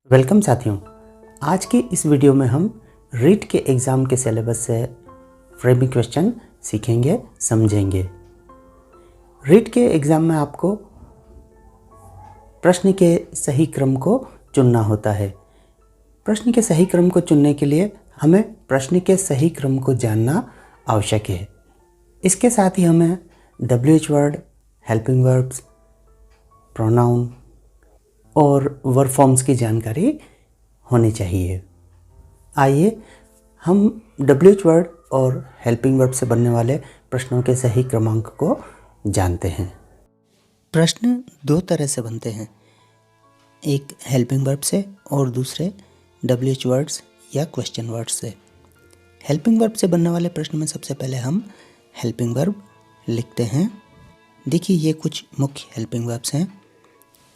Welcome साथियों, आज की इस वीडियो में हम रीट के एग्ज़ाम के सिलेबस से फ्रेमिंग क्वेश्चन सीखेंगे, समझेंगे। रीट के एग्ज़ाम में आपको प्रश्न के सही क्रम को चुनना होता है। प्रश्न के सही क्रम को चुनने के लिए हमें प्रश्न के सही क्रम को जानना आवश्यक है। इसके साथ ही हमें WH word, helping verbs, pronoun और वर्ब फॉर्म्स की जानकारी होनी चाहिए। आइए हम WH वर्ड और हेल्पिंग वर्ब से बनने वाले प्रश्नों के सही क्रमांक को जानते हैं। प्रश्न दो तरह से बनते हैं, एक हेल्पिंग वर्ब से और दूसरे WH वर्ड्स या क्वेश्चन वर्ड्स से। हेल्पिंग वर्ब से बनने वाले प्रश्न में सबसे पहले हम हेल्पिंग वर्ब लिखते हैं। देखिए, ये कुछ मुख्य हेल्पिंग वर्ब्स हैं,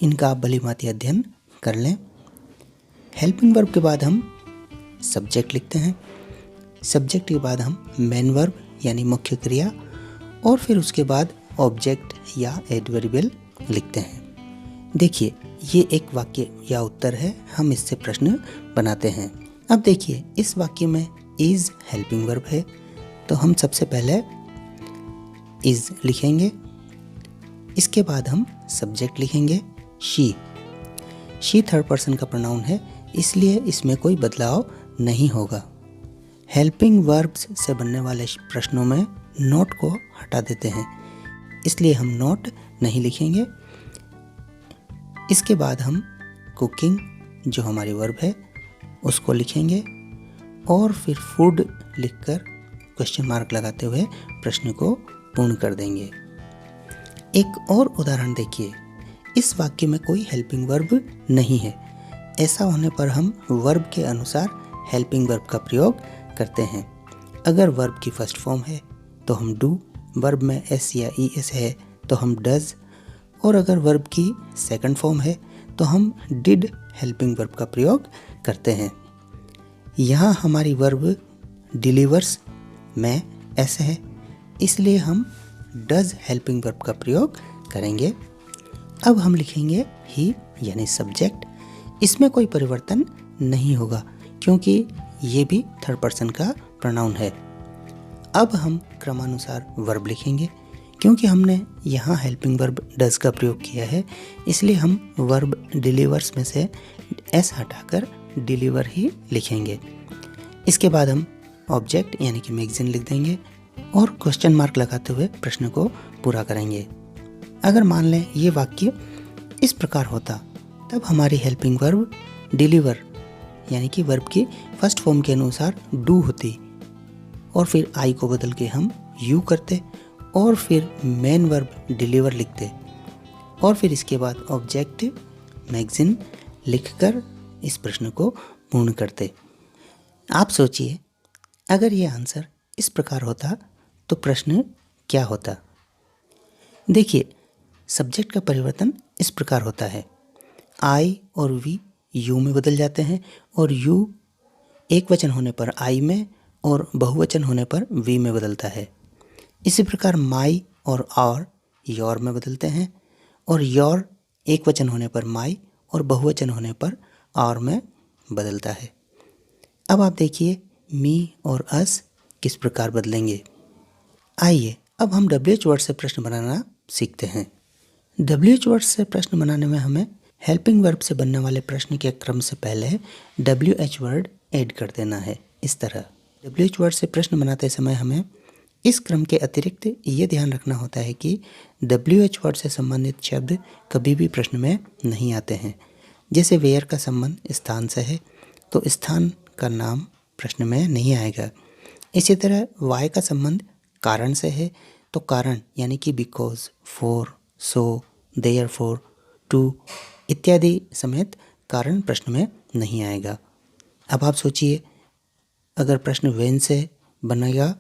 इनका आप भली भांति अध्ययन कर लें। हेल्पिंग वर्ब के बाद हम सब्जेक्ट लिखते हैं। सब्जेक्ट के बाद हम मेन वर्ब यानी मुख्य क्रिया, और फिर उसके बाद ऑब्जेक्ट या एडवर्बियल लिखते हैं। देखिए, ये एक वाक्य या उत्तर है, हम इससे प्रश्न बनाते हैं। अब देखिए, इस वाक्य में इज हेल्पिंग वर्ब है, तो हम सबसे पहले इज लिखेंगे। इसके बाद हम सब्जेक्ट लिखेंगे शी थर्ड पर्सन का प्रोनाउन है, इसलिए इसमें कोई बदलाव नहीं होगा। हेल्पिंग वर्ब्स से बनने वाले प्रश्नों में नॉट को हटा देते हैं, इसलिए हम नॉट नहीं लिखेंगे। इसके बाद हम कुकिंग, जो हमारी वर्ब है, उसको लिखेंगे और फिर फूड लिखकर क्वेश्चन मार्क लगाते हुए प्रश्न को पूर्ण कर देंगे। एक और उदाहरण देखिए, इस वाक्य में कोई हेल्पिंग वर्ब नहीं है। ऐसा होने पर हम वर्ब के अनुसार हेल्पिंग वर्ब का प्रयोग करते हैं। अगर वर्ब की फर्स्ट फॉर्म है तो हम डू, वर्ब में एस या ईएस है तो हम डज, और अगर वर्ब की सेकंड फॉर्म है तो हम डिड हेल्पिंग वर्ब का प्रयोग करते हैं। यहाँ हमारी वर्ब डिलीवर्स में एस है, इसलिए हम डज हेल्पिंग वर्ब का प्रयोग करेंगे। अब हम लिखेंगे ही यानी सब्जेक्ट। इसमें कोई परिवर्तन नहीं होगा क्योंकि ये भी थर्ड पर्सन का प्रोनाउन है। अब हम क्रमानुसार वर्ब लिखेंगे। क्योंकि हमने यहाँ हेल्पिंग वर्ब डज का प्रयोग किया है, इसलिए हम वर्ब डिलीवर्स में से एस हटाकर डिलीवर ही लिखेंगे। इसके बाद हम ऑब्जेक्ट यानी कि मैगजीन लिख देंगे और क्वेश्चन मार्क लगाते हुए प्रश्न को पूरा करेंगे। अगर मान लें ये वाक्य इस प्रकार होता, तब हमारी हेल्पिंग वर्ब डिलीवर यानी कि वर्ब की फर्स्ट फॉर्म के अनुसार डू होती, और फिर आई को बदल के हम यू करते, और फिर मेन वर्ब डिलीवर लिखते, और फिर इसके बाद ऑब्जेक्ट मैगजीन लिखकर इस प्रश्न को पूर्ण करते। आप सोचिए, अगर ये आंसर इस प्रकार होता तो प्रश्न क्या होता। देखिए, सब्जेक्ट का परिवर्तन इस प्रकार होता है, आई और वी यू में बदल जाते हैं, और यू एक वचन होने पर आई में और बहुवचन होने पर वी में बदलता है। इसी प्रकार माई और आवर योर में बदलते हैं, और योर एक वचन होने पर माई और बहुवचन होने पर आवर में बदलता है। अब आप देखिए मी और अस किस प्रकार बदलेंगे। आइए अब हम WH वर्ड से प्रश्न बनाना सीखते हैं। WH वर्ड से प्रश्न बनाने में हमें हेल्पिंग वर्ब से बनने वाले प्रश्न के क्रम से पहले WH वर्ड ऐड कर देना है। इस तरह WH वर्ड से प्रश्न बनाते समय हमें इस क्रम के अतिरिक्त ये ध्यान रखना होता है कि WH वर्ड से संबंधित शब्द कभी भी प्रश्न में नहीं आते हैं। जैसे वेयर का संबंध स्थान से है, तो स्थान का नाम प्रश्न में नहीं आएगा। इसी तरह वाई का संबंध कारण से है, तो कारण यानी कि because, for, so, therefore, to इत्यादि समेत कारण प्रश्न में नहीं आएगा। अब आप सोचिए, अगर प्रश्न व्हेन से बनेगा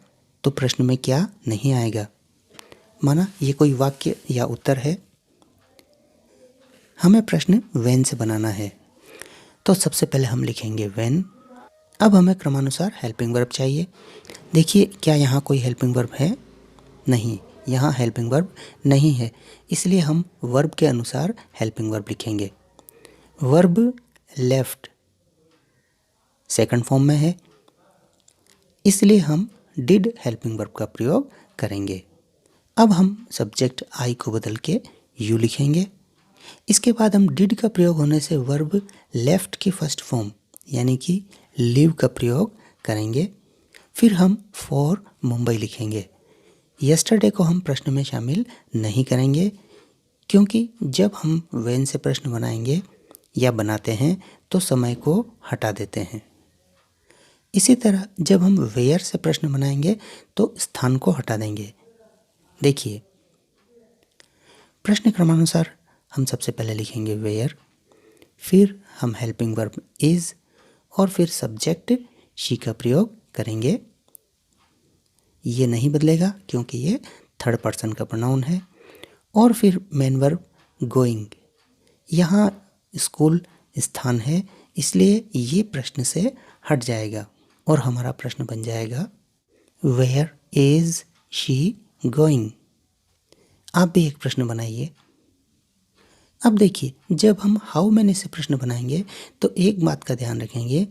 तो प्रश्न में क्या नहीं आएगा। माना ये कोई वाक्य या उत्तर है, हमें प्रश्न व्हेन से बनाना है, तो सबसे पहले हम लिखेंगे व्हेन। अब हमें क्रमानुसार हेल्पिंग वर्ब चाहिए। देखिए, क्या यहाँ कोई हेल्पिंग वर्ब है? नहीं, यहाँ हेल्पिंग वर्ब नहीं है, इसलिए हम वर्ब के अनुसार हेल्पिंग वर्ब लिखेंगे। वर्ब लेफ्ट सेकंड फॉर्म में है, इसलिए हम डिड हेल्पिंग वर्ब का प्रयोग करेंगे। अब हम सब्जेक्ट आई को बदल के यू लिखेंगे। इसके बाद हम डिड का प्रयोग होने से वर्ब लेफ्ट की फर्स्ट फॉर्म यानी कि लीव का प्रयोग करेंगे। फिर हम फॉर मुंबई लिखेंगे। यस्टरडे को हम प्रश्न में शामिल नहीं करेंगे, क्योंकि जब हम व्हेन से प्रश्न बनाएंगे या बनाते हैं तो समय को हटा देते हैं। इसी तरह जब हम वेयर से प्रश्न बनाएंगे तो स्थान को हटा देंगे। देखिए, प्रश्न क्रमानुसार हम सबसे पहले लिखेंगे वेयर, फिर हम हेल्पिंग वर्ब इज और फिर सब्जेक्ट शी का प्रयोग करेंगे। ये नहीं बदलेगा क्योंकि ये थर्ड पर्सन का प्रोनाउन है। और फिर मेन वर्ब गोइंग, यहाँ स्कूल स्थान है इसलिए ये प्रश्न से हट जाएगा और हमारा प्रश्न बन जाएगा वेयर इज शी गोइंग। आप भी एक प्रश्न बनाइए। अब देखिए, जब हम हाउ मैनी से प्रश्न बनाएंगे तो एक बात का ध्यान रखेंगे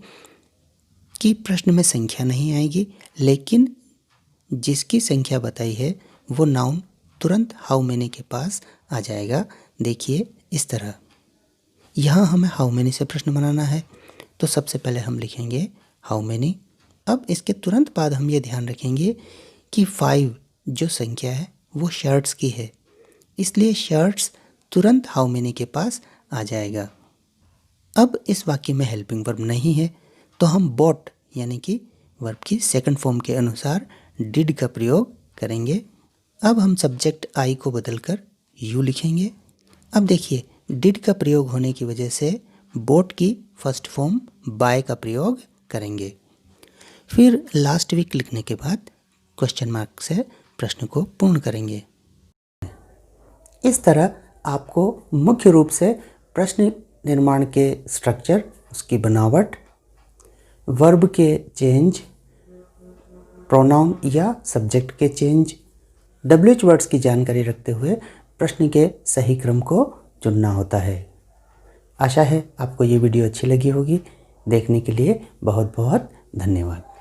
कि प्रश्न में संख्या नहीं आएगी, लेकिन जिसकी संख्या बताई है वो नाउन तुरंत हाउ मैनी के पास आ जाएगा। देखिए इस तरह, यहाँ हमें हाउ मैनी से प्रश्न बनाना है तो सबसे पहले हम लिखेंगे हाउ मैनी। अब इसके तुरंत बाद हम ये ध्यान रखेंगे कि 5 जो संख्या है वो शर्ट्स की है, इसलिए शर्ट्स तुरंत हाउ मैनी के पास आ जाएगा। अब इस वाक्य में हेल्पिंग वर्ब नहीं है तो हम बॉट यानी कि वर्ब की सेकंड फॉर्म के अनुसार डिड का प्रयोग करेंगे। अब हम सब्जेक्ट आई को बदलकर यू लिखेंगे। अब देखिए, डिड का प्रयोग होने की वजह से बोट की फर्स्ट फॉर्म बाय का प्रयोग करेंगे। फिर लास्ट वीक लिखने के बाद क्वेश्चन मार्क से प्रश्न को पूर्ण करेंगे। इस तरह आपको मुख्य रूप से प्रश्न निर्माण के स्ट्रक्चर, उसकी बनावट, वर्ब के चेंज, प्रोनाउन या सब्जेक्ट के चेंज, WH वर्ड्स की जानकारी रखते हुए प्रश्न के सही क्रम को चुनना होता है। आशा है आपको ये वीडियो अच्छी लगी होगी। देखने के लिए बहुत बहुत धन्यवाद।